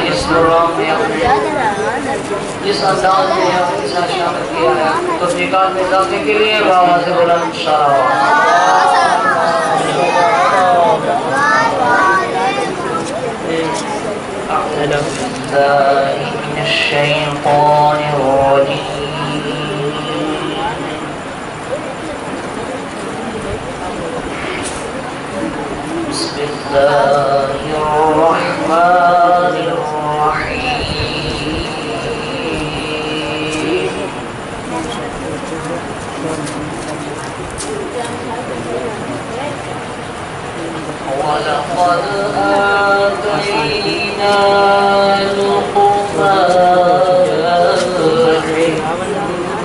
इस प्रोग्राम में जिस अंदाज में हमने शामिल किया है तो तौफीकात में इजाफे के लिए बाबा से बुलंद ولقد آتينا لقمان الحكمة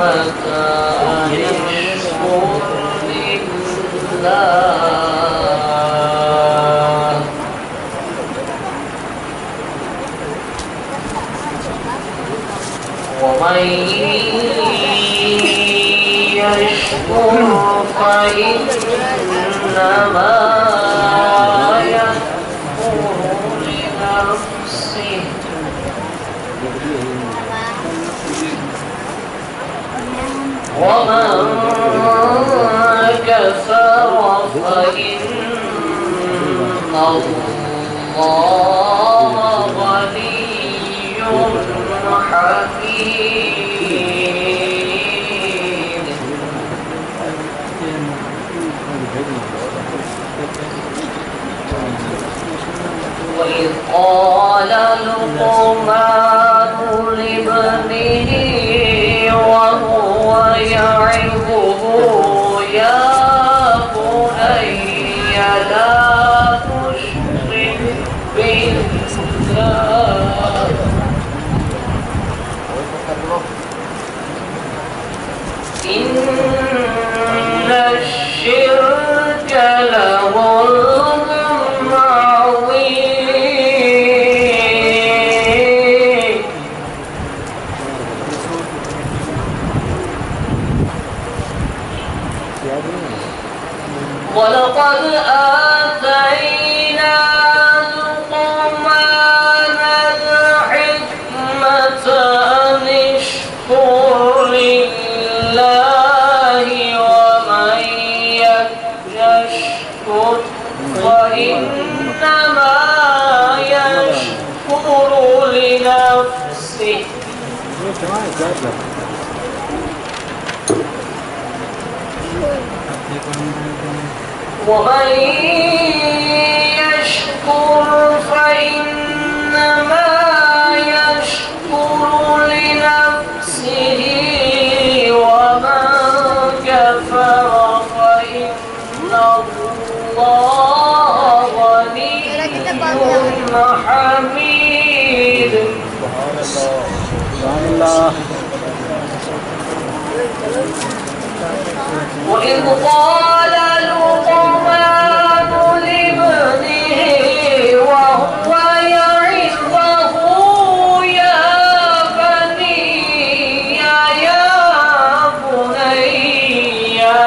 أن اشكر لله ومن يشكر فإنما ومن كفر فإن الله غني حميد وإذ قال لقمان لابنه وهو يعظه يا بني لا تشرك بالله إن الشرك لظلم عظيم ولقد آتينا لقمان الحكمة أن اشكر لله ومن يشكر فإنما يشكر لنفسه ومن يشكر فإنما يشكر لنفسه ومن كفر فإن الله غني حميد وإذ قال لقمان لابنه وهو يعظه يا بني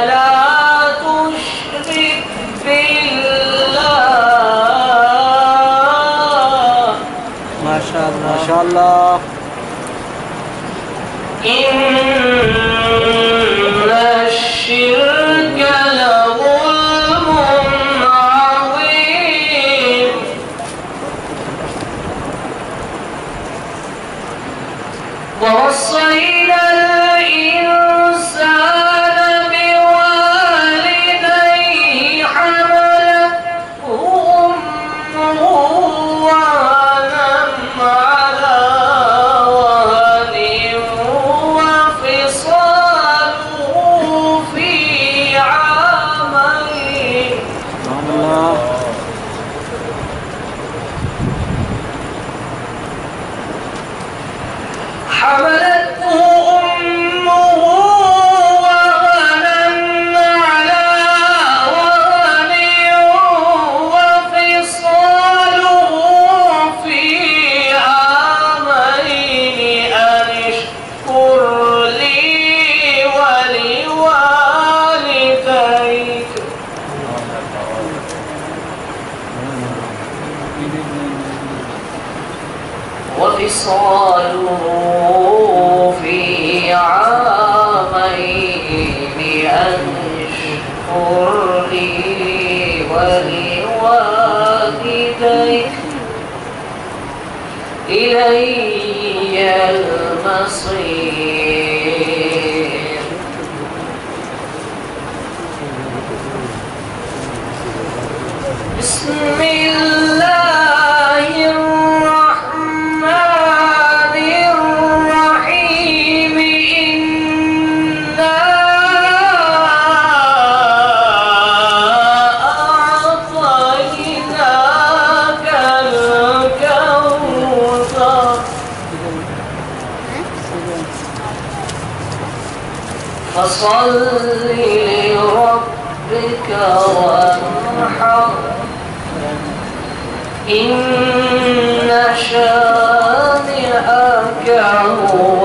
لا تشرك بالله ما شاء الله إن الشرك لظلم عظيم ووصينا الإنسان بوالديه حملته أمه وهنا على وهن وفصاله في عامين حملته أمه وهنا على وهن وفصاله في عامين أن اشكر لي ولوالديك قالوا في عامين أن اشكر لي ولوالديك إلي المصير. بسم الله الرحمن الرحيم. إنا أعطيناك الكوثر فصل لربك وانحر إن شانئك هو